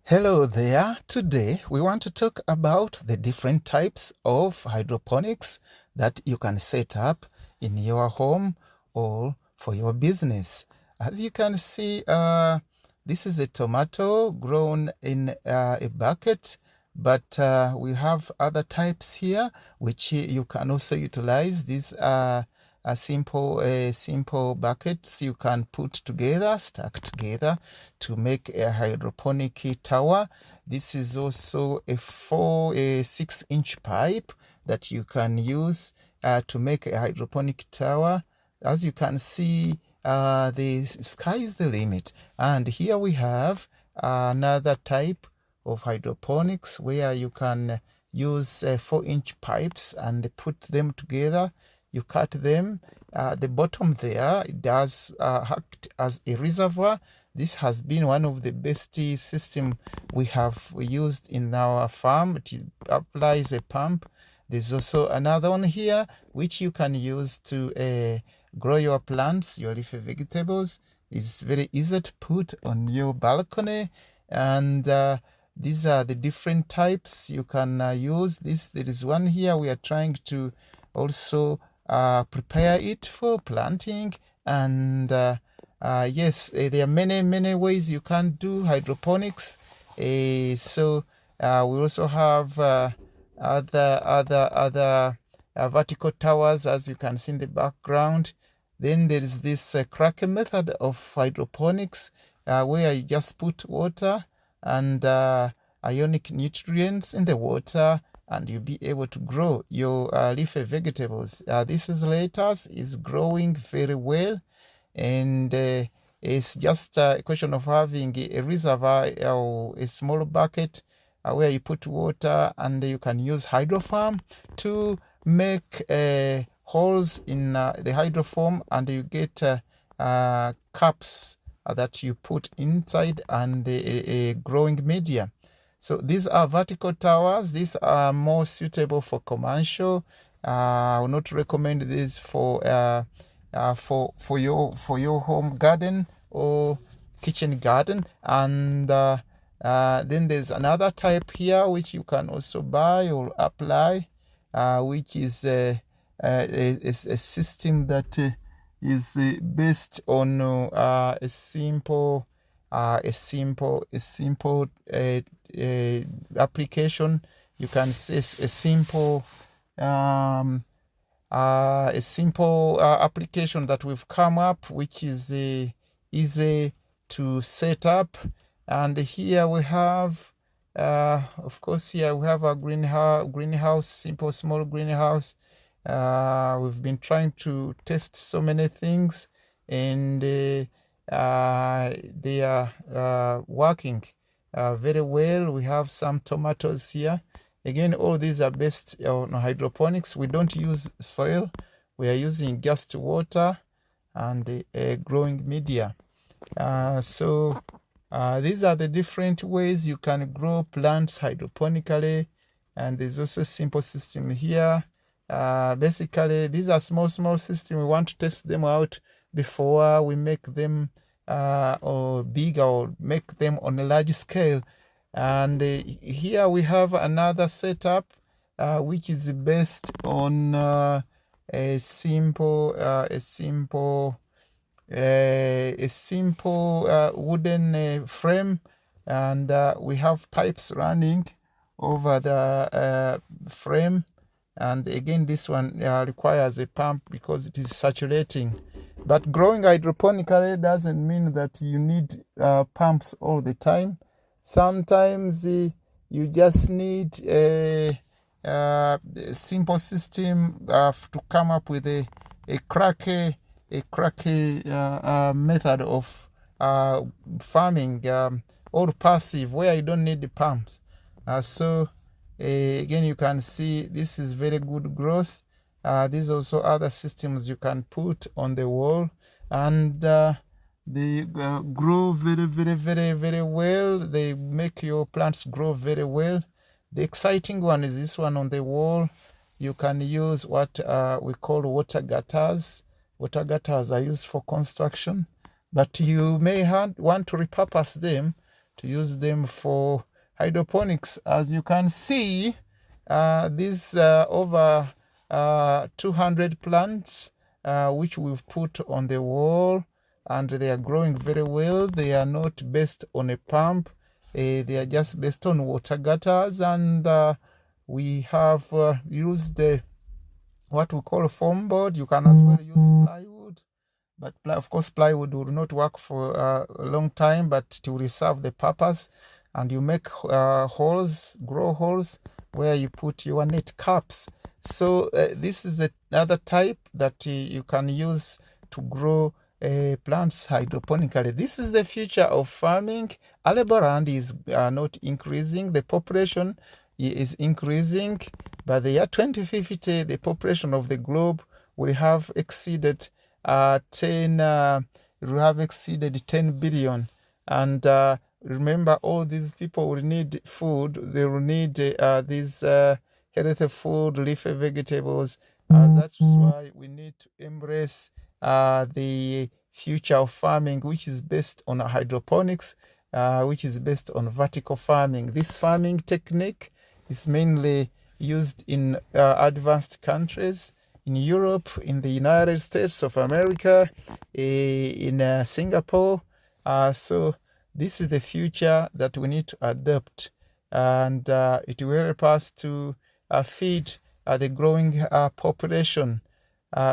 Hello there. Today we want to talk about the different types of hydroponics that you can set up in your home or for your business. As you can see, this is a tomato grown in a bucket, but we have other types here which you can also utilize. These are simple buckets you can put together, stack together to make a hydroponic tower. This is also a 6-inch pipe that you can use to make a hydroponic tower. As you can see, the sky is the limit. And here we have another type of hydroponics where you can use 4-inch pipes and put them together. You cut them. The bottom there does act as a reservoir. This has been one of the best system we have used in our farm. It applies a pump. There's also another one here which you can use to grow your plants, your leafy vegetables. It's very easy to put on your balcony, and these are the different types you can use. There is one here we are trying to also prepare it for planting, and yes, there are many ways you can do hydroponics. So we also have other vertical towers, as you can see in the background. Then there is this cracker method of hydroponics where you just put water and ionic nutrients in the water, and you'll be able to grow your leafy vegetables. This is lettuce, is growing very well, and it's just a question of having a reservoir or a small bucket where you put water, and you can use hydroform to make holes in the hydroform, and you get cups that you put inside and a growing media. So these are vertical towers. These are more suitable for commercial. I will not recommend this for your home garden or kitchen garden. And then there's another type here which you can also buy or apply, which is a system that is based on a simple application. You can say a simple application that we've come up, which is easy to set up. And here we have of course, here we have a greenhouse, simple small greenhouse. We've been trying to test so many things, and they are working very well. We have some tomatoes here. Again, all these are based on hydroponics. We don't use soil. We are using just water and growing media. So these are the different ways you can grow plants hydroponically. And there's also a simple system here. Basically, these are small systems. We want to test them out before we make them or big, or make them on a large scale. And here we have another setup which is based on a simple wooden frame, and we have pipes running over the frame. And again, this one requires a pump because it is saturating. But growing hydroponically doesn't mean that you need pumps all the time. Sometimes you just need a simple system to come up with a cracky method of farming, or passive, where you don't need the pumps. So again, you can see this is very good growth. These also other systems you can put on the wall, and they grow very well. They make your plants grow very well. The exciting one is this one on the wall. You can use what we call water gutters. Water gutters are used for construction, but you may want to repurpose them to use them for hydroponics. As you can see, these over 200 plants which we've put on the wall, and they are growing very well. They are not based on a pump. They are just based on water gutters, and we have used what we call foam board. You can as well use plywood, but of course plywood will not work for a long time, but it will serve the purpose. And you make holes, grow holes, where you put your net caps. So this is another type that you can use to grow plants hydroponically. This is the future of farming. Arable land is not increasing. The population is increasing. By the year 2050, the population of the globe will have exceeded 10 billion. And remember, all these people will need food. They will need these healthy food, leafy vegetables. That's why we need to embrace the future of farming, which is based on hydroponics, which is based on vertical farming. This farming technique is mainly used in advanced countries, in Europe, in the United States of America, in Singapore. So this is the future that we need to adopt, and it will help us to feed the growing population.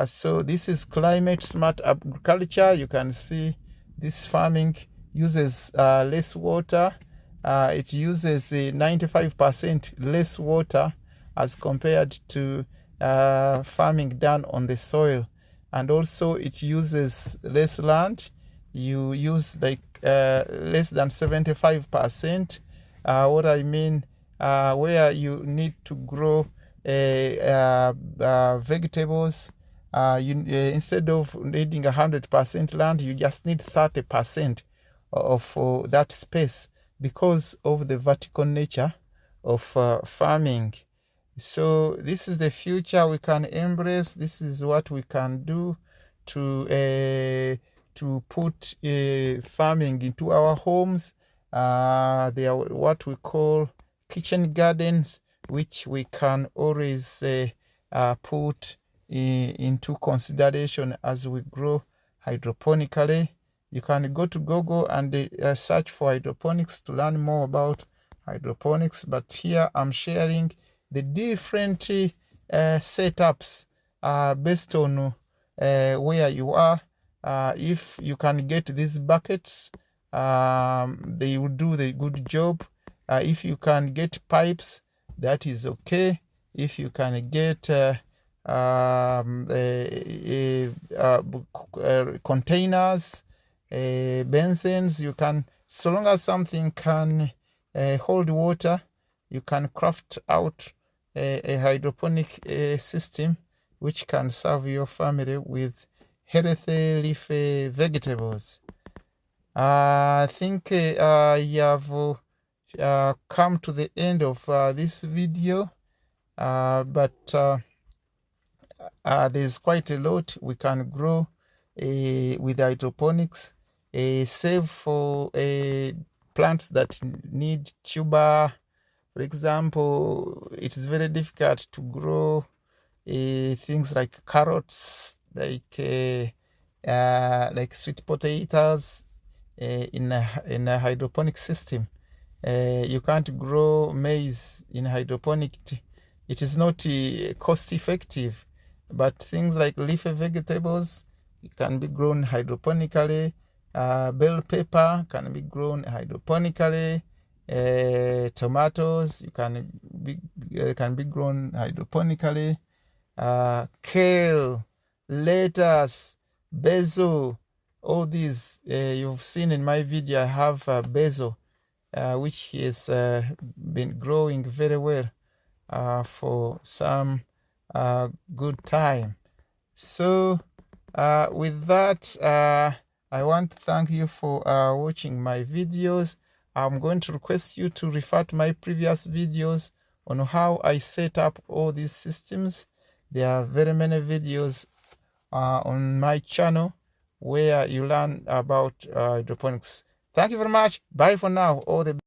So this is climate smart agriculture. You can see this farming uses less water. It uses 95% less water as compared to farming done on the soil. And also it uses less land. You use like less than 75%. What I mean, where you need to grow vegetables, instead of needing 100% land, you just need 30% of that space, because of the vertical nature of farming. So this is the future we can embrace. This is what we can do to put farming into our homes. They are what we call kitchen gardens, which we can always put into consideration as we grow hydroponically. You can go to Google and search for hydroponics to learn more about hydroponics. But here I'm sharing the different setups based on where you are. If you can get these buckets, they will do the good job. If you can get pipes, that is okay. If you can get containers, basins, you can, so long as something can hold water, you can craft out a hydroponic system which can serve your family with healthy leafy vegetables. I think I have come to the end of this video, but there's quite a lot we can grow with hydroponics, save for plants that need tuber. For example, it is very difficult to grow things like carrots, like sweet potatoes in a hydroponic system. You can't grow maize in hydroponic. It is not cost effective. But things like leafy vegetables can be grown hydroponically. Bell pepper can be grown hydroponically. Tomatoes can be grown hydroponically. Kale, lettuce, basil, all these you've seen in my video. I have basil, which has been growing very well for some good time. So with that, I want to thank you for watching my videos. I'm going to request you to refer to my previous videos on how I set up all these systems. There are very many videos on my channel where you learn about hydroponics Thank you very much. Bye for now. All the